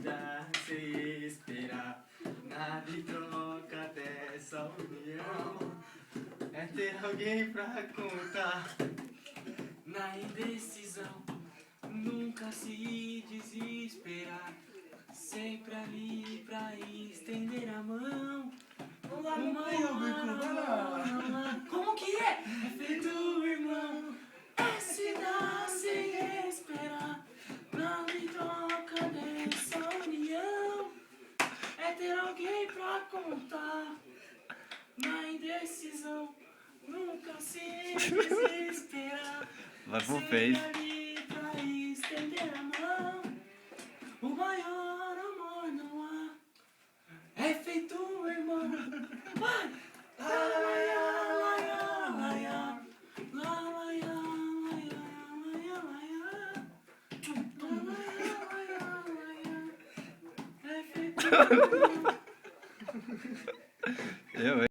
vida sem esperar. Nada em troca dessa união é ter alguém pra contar. Na indecisão, nunca se desesperar. Sempre ali pra estender a mão. Como que é? É feito irmão. É se dar sem esperar. Nada em troca dessa união é ter alguém pra contar. Na indecisão, nunca se desesperar. Vai pro Sempre Face. ali pra estender a mão. O maior amor não há. É feito um irmão. Vai! Laia, laia, laia. Laia, laia, laia, laia. Laia, laia, laia. É feito um irmão. Eu, hein?